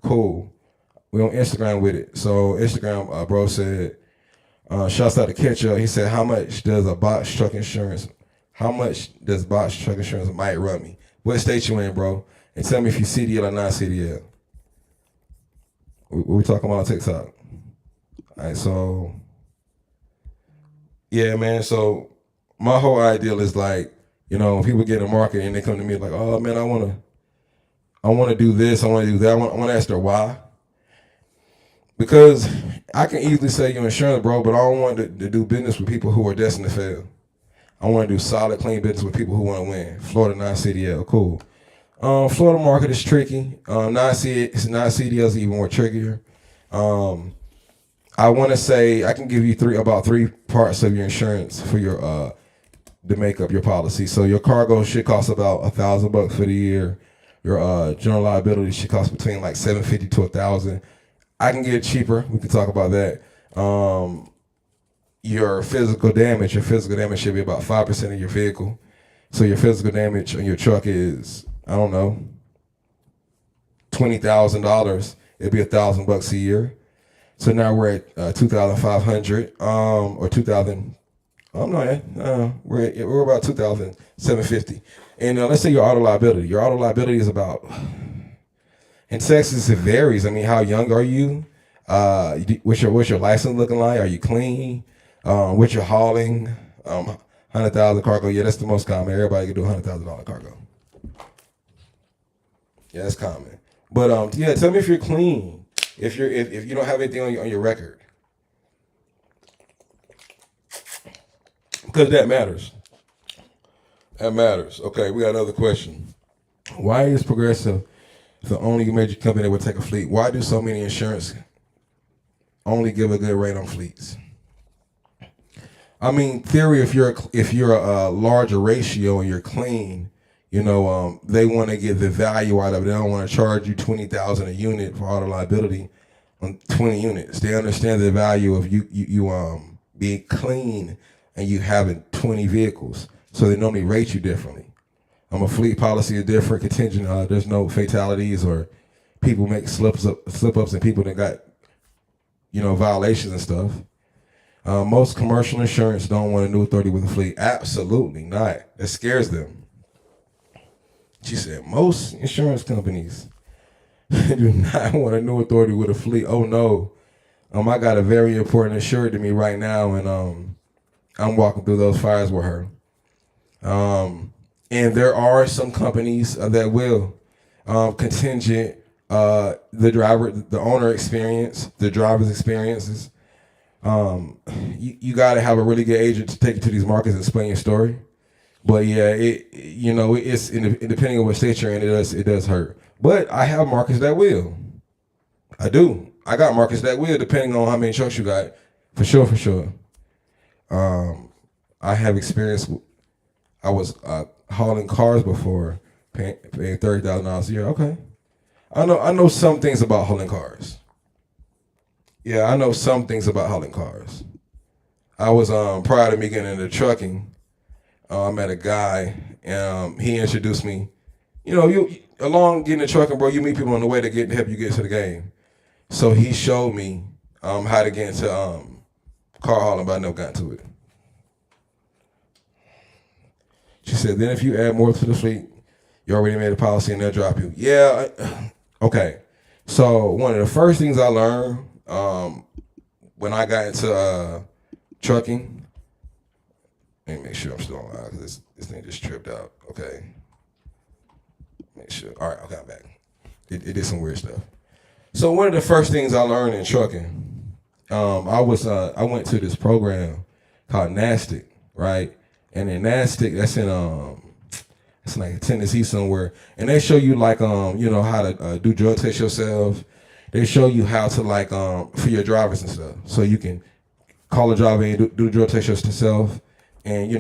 Cool. We on Instagram with it. So Instagram, bro said, shouts out to Catch Up. He said, how much does box truck insurance might run me? What state you in, bro? And tell me if you CDL or not CDL. What we talking about on TikTok? All right, so yeah, man. So my whole ideal is like, when people get in the market and they come to me like, oh man, I want to do this, I want to do that. I want to ask their why, because I can easily say you're insurance, bro, but I don't want to do business with people who are destined to fail. I want to do solid, clean business with people who want to win. Florida non-CDL, cool. Florida market is tricky. Non-CDL is even more trickier. I want to say I can give you about three parts of your insurance for your to make up your policy. So your cargo should cost about $1,000 for the year. Your general liability should cost between like $750 to $1,000. I can get it cheaper. We can talk about that. Your physical damage should be about 5% of your vehicle. So your physical damage on your truck is, I don't know, $20,000. It'd be $1,000 a year. So now we're at 2,500 or 2,000. We're about 2,750. And let's say your auto liability. Your auto liability is about, in Texas it varies. I mean, how young are you? What's your license looking like? Are you clean? What you're hauling? 100,000 cargo. Yeah, that's the most common. Everybody can do $100,000 cargo. Yeah, that's common. But yeah, tell me if you're clean. If you don't have anything on your record, because that matters. That matters. Okay, we got another question. Why is Progressive the only major company that would take a fleet? Why do so many insurance only give a good rate on fleets? I mean, theory, if you're a larger ratio and you're clean, they want to get the value out of it. They don't want to charge you $20,000 a unit for auto liability on 20 units. They understand the value of you being clean and you having 20 vehicles. So they normally rate you differently. A fleet policy is different, contingent. There's no fatalities or people make slip ups and people that got violations and stuff. Most commercial insurance don't want a new authority with a fleet. Absolutely not. That scares them. She said most insurance companies do not want a new authority with a fleet. Oh no. I got a very important insured to me right now, and I'm walking through those fires with her. And there are some companies that will contingent the owner experience, the driver's experiences. You got to have a really good agent to take you to these markets and explain your story. But yeah, it's depending on what state you're in, it does hurt. But I have markets that will. I do. I got markets that will, depending on how many trucks you got. For sure. I have experience. I was hauling cars before, paying $30,000 a year. Okay, I know some things about hauling cars. Yeah, I know some things about hauling cars. I was prior to me getting into trucking, I met a guy, and he introduced me. You along getting into trucking, bro, you meet people on the way to help you get to the game. So he showed me how to get into car hauling, but I never got into it. She said, then if you add more to the fleet, you already made a policy and they'll drop you. Yeah, okay. So one of the first things I learned when I got into trucking, let me make sure I'm still online because this thing just tripped out. Okay. Make sure. All right, okay, I'm back. It did some weird stuff. So one of the first things I learned in trucking, I went to this program called NASTIC, right? And in NASTIC, that's in it's like Tennessee somewhere, and they show you like how to do drug test yourself. They show you how to for your drivers and stuff, so you can call a driver and do the drug test yourself, and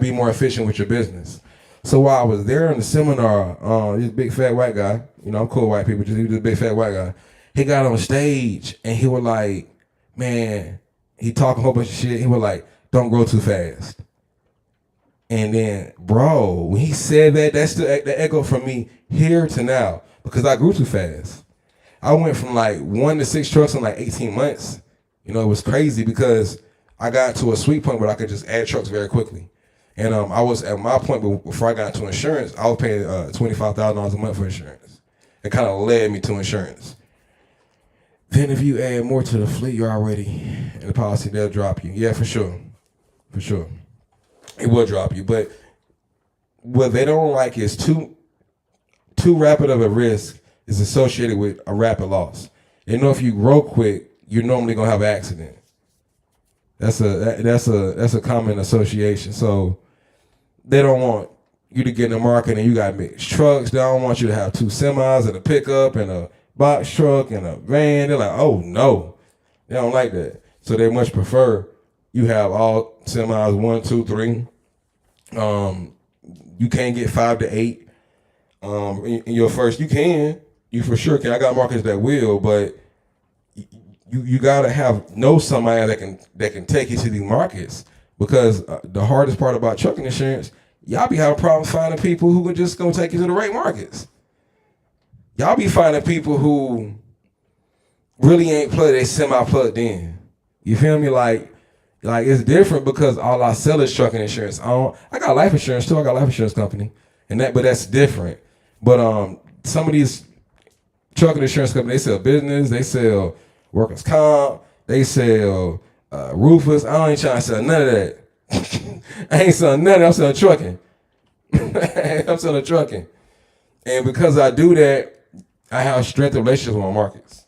be more efficient with your business. So while I was there in the seminar, this big fat white guy, I'm cool with white people, he was this big fat white guy. He got on stage and he was like, man, he talking a whole bunch of shit. He was like, don't grow too fast. And then, bro, when he said that, that's the echo from me here to now. because I grew too fast. I went from like 1 to 6 trucks in like 18 months. You know, it was crazy because I got to a sweet point where I could just add trucks very quickly. And I was at my point before I got into insurance, I was paying $25,000 a month for insurance. It kind of led me to insurance. Then if you add more to the fleet, you're already in the policy, they'll drop you. Yeah, for sure. For sure. It will drop you. But what they don't like is too rapid of a risk is associated with a rapid loss. They know if you grow quick, you're normally gonna have an accident. That's a common association. So they don't want you to get in the market and you got mixed trucks. They don't want you to have 2 semis and a pickup and a box truck and a van. They're like, oh no, they don't like that. So they much prefer you have all semis, 1, 2, 3. You can't get 5 to 8. In your first, you for sure can. I got markets that will, but you gotta know somebody that can take you to these markets, because the hardest part about trucking insurance, y'all be having problems finding people who are just gonna take you to the right markets. Y'all be finding people who really ain't they semi-plugged in. You feel me? Like it's different because all I sell is trucking insurance. I got life insurance too. I got a life insurance company, but that's different. But some of these trucking insurance companies, they sell business, they sell workers' comp, they sell roofers. I ain't trying to sell none of that. I ain't selling none of that. I'm selling trucking. I'm selling trucking. And because I do that, I have strength relationships with my markets.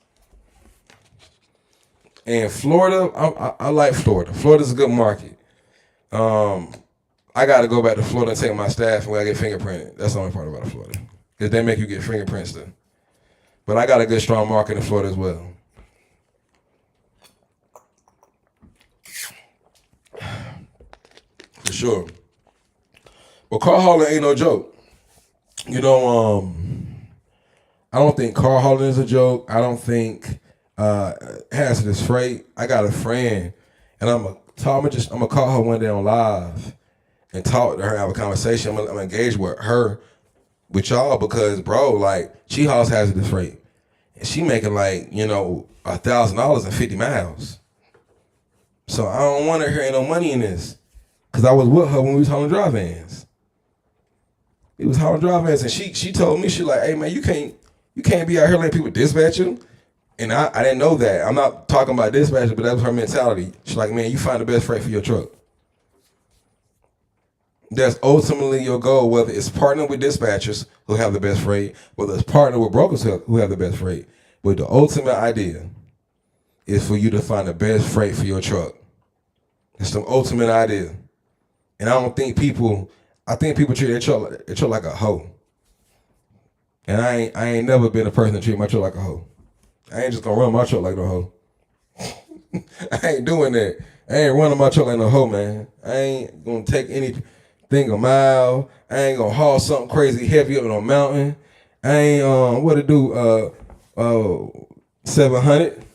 And Florida, I like Florida. Florida's a good market. I got to go back to Florida and take my staff and I get fingerprinted. That's the only part about Florida. Because they make you get fingerprints still. But I got a good, strong market in Florida as well. For sure. But car hauling ain't no joke. You know, I don't think car hauling is a joke. I don't think hazardous freight. I got a friend, and I'm gonna call her one day on live and talk to her, have a conversation. I'm gonna engage with her, with y'all, because bro, like, she hauls hazardous freight, and she making like, you know, $1,000 in 50 miles. So I don't want her hearing no money in this, because I was with her when we was hauling dry vans. We was hauling dry vans, and she told me, she like, hey man, you can't be out here letting people dispatch you. And I didn't know that. I'm not talking about dispatching, but that was her mentality. She's like, man, you find the best freight for your truck. That's ultimately your goal, whether it's partnering with dispatchers who have the best freight, whether it's partnering with brokers who have the best freight. But the ultimate idea is for you to find the best freight for your truck. That's the ultimate idea. And I think people treat their truck like a hoe. And I ain't never been a person that treat my truck like a hoe. I ain't just gonna run my truck like no hoe. I ain't doing that. I ain't running my truck like no hoe, man. I ain't gonna take anything a mile. I ain't gonna haul something crazy heavy up on a mountain. I ain't what to do 700.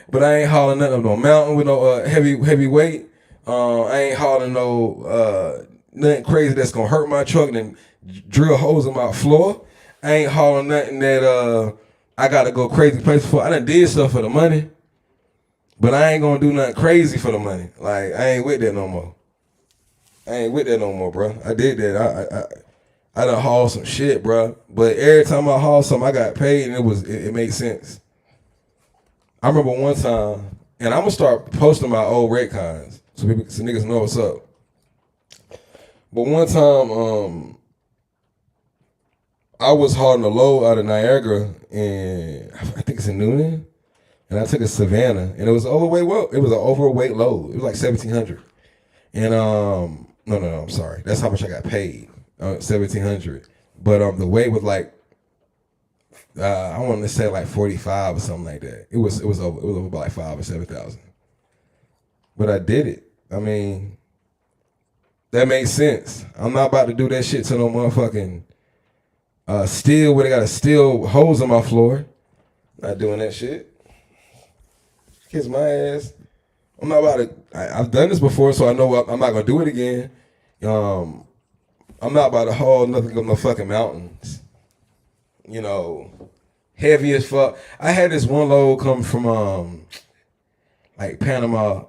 But I ain't hauling nothing up no mountain with no heavy weight. I ain't hauling no nothing crazy that's gonna hurt my truck and drill holes in my floor. I ain't hauling nothing that I gotta go crazy places for. I done did stuff for the money, but I ain't gonna do nothing crazy for the money. Like, I ain't with that no more. Bro. I did that. I done hauled some shit, bro. But every time I hauled something, I got paid, and it made sense. I remember one time, and I'm gonna start posting my old rate cards so niggas know what's up. But one time, I was hauling a load out of Niagara, and I think it's in Noonan, and I took a Savannah, and it was overweight. Well, it was an overweight load. It was like 1,700, and no, I'm sorry. That's how much I got paid, 1,700. But the weight was like, I want to say like 45 or something like that. It was over by like 5,000 or 7,000. But I did it. I mean, that made sense. I'm not about to do that shit to no motherfucking steel where they got to steel holes in my floor. Not doing that shit. Kiss my ass. I'm not about to. I've done this before, so I know I'm not gonna do it again. I'm not about to haul nothing up no fucking mountains. you know, heavy as fuck. I had this one load come from like Panama,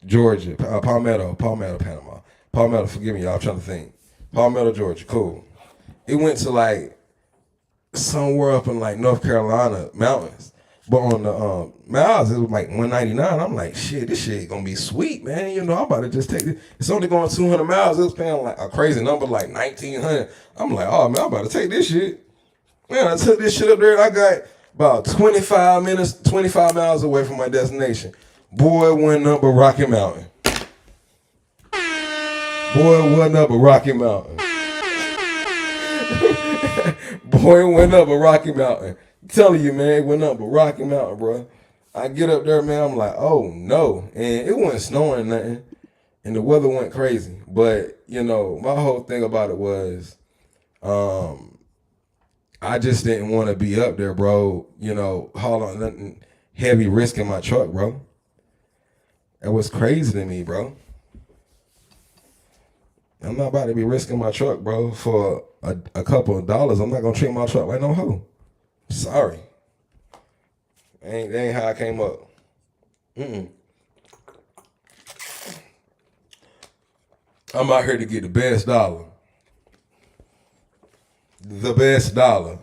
Georgia, Palmetto, Panama. Palmetto, forgive me, y'all. I'm trying to think. Palmetto, Georgia, cool. It went to like somewhere up in like North Carolina mountains. But on the miles, it was like 199. I'm like, shit, this shit gonna be sweet, man. You know, I'm about to just take it. It's only going 200 miles. It was paying like a crazy number, like 1,900. I'm like, oh man, I'm about to take this shit. Man, I took this shit up there and I got about 25 minutes, 25 miles away from my destination. Boy, went up a Rocky Mountain. Boy, went up a Rocky Mountain. Boy, went up a Rocky Mountain. I'm telling you, man, it went up a Rocky Mountain, bro. I get up there, man, I'm like, oh no. And it wasn't snowing nothing. And the weather went crazy. But, you know, my whole thing about it was, I just didn't want to be up there, bro, you know, hauling nothing heavy risk in my truck, bro. That was crazy to me, bro. I'm not about to be risking my truck, bro, for a couple of dollars. I'm not gonna treat my truck like no hoe. Sorry. That ain't how I came up. I'm out here to get the best dollar. The best dollar.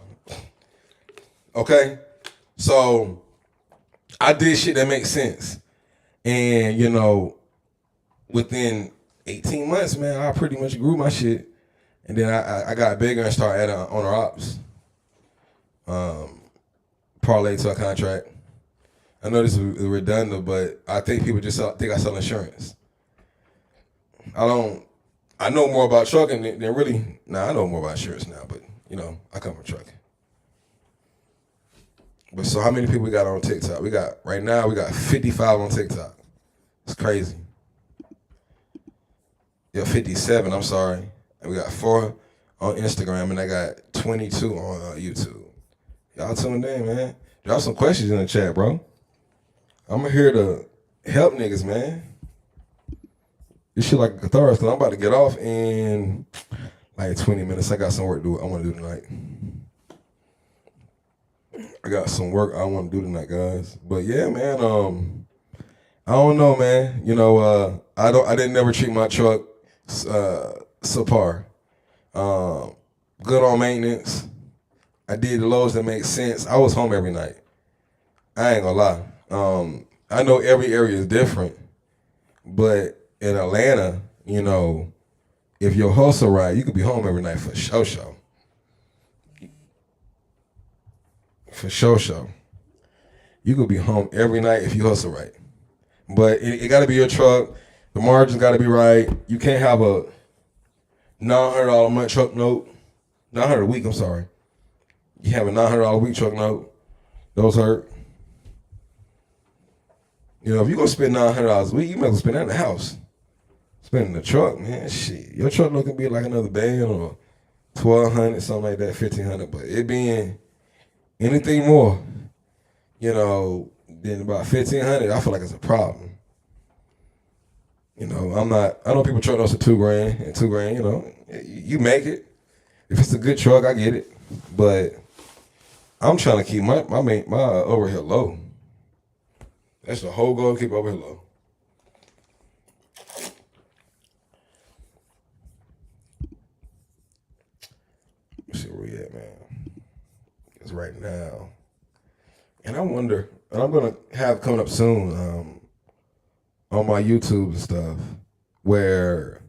Okay? So I did shit that makes sense. And, you know, within 18 months, man, I pretty much grew my shit. And then I got bigger and started adding owner ops. Parlay to a contract. I know this is redundant, but I think people just think I sell insurance. I know more about trucking than really. I know more about insurance now, but, you know, I come from trucking. But so how many people we got on TikTok? Right now we got 55 on TikTok. It's crazy. Yeah, 57, I'm sorry. And we got 4 on Instagram, and I got 22 on YouTube. Y'all tuned in, man. Drop some questions in the chat, bro. I'm here to help niggas, man. This shit like a catharsis, because I'm about to get off in like 20 minutes. I got some work I want to do tonight. I got some work I want to do tonight, guys. But yeah, man, I don't know, man. You know, I didn't never treat my truck subpar. Good on maintenance. I did the loads that make sense. I was home every night. I ain't gonna lie. I know every area is different, but in Atlanta, you know, if your hustle right, you could be home every night for show. For show. You could be home every night if you hustle right. But it got to be your truck. The margins got to be right. You can't have a $900 a month truck note. $900 a week, I'm sorry. You have a $900 a week truck note. Those hurt. You know, if you're going to spend $900 a week, you might as well spend that in the house. Spending the truck, man, shit. Your truck note can be like another band or $1,200, something like that, $1,500. But it being anything more, you know, than about $1,500, I feel like it's a problem. You know, I know people truck notes are $2,000 and $2,000, you know, you make it. If it's a good truck, I get it. But I'm trying to keep my overhead low. That's the whole goal, keep overhead low. Let's see where we at, man. Because right now, and I wonder, and I'm going to have coming up soon on my YouTube and stuff, where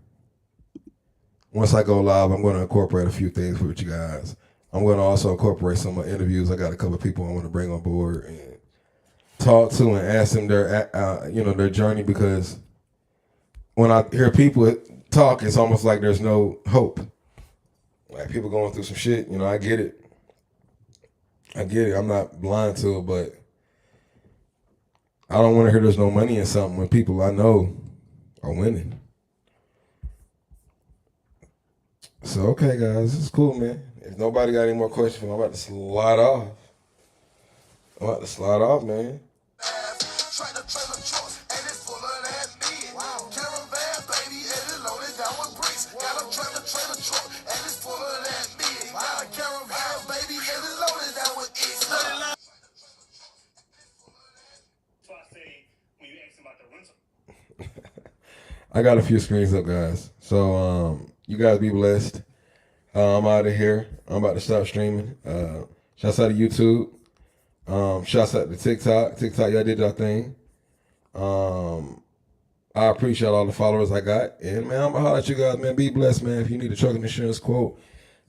once I go live, I'm going to incorporate a few things with you guys. I'm going to also incorporate some of my interviews. I got a couple of people I want to bring on board and talk to and ask them their, their journey, because when I hear people talk, it's almost like there's no hope. Like people going through some shit, you know, I get it. I'm not blind to it, but I don't want to hear there's no money in something when people I know are winning. So, okay, guys, this is cool, man. If nobody got any more questions, I'm about to slide off. Man. Trailer truck, and it's full of that meat. Got a caravan, baby, and it's I got a few screens up, guys. So you guys be blessed. I'm out of here. I'm about to stop streaming. Shouts out to YouTube. Shouts out to TikTok. TikTok, y'all did your thing. I appreciate all the followers I got. And man, I'm gonna holler at you guys, man. Be blessed, man. If you need a trucking insurance quote,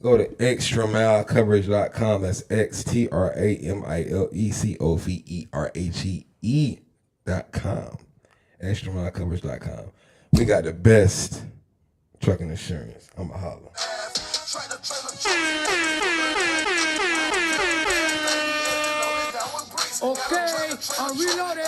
go to extramilecoverage.com. That's XTRAMILECOVERAGE.com. Extramilecoverage.com. We got the best trucking insurance. I'm gonna holler. Okay, I'm reloaded.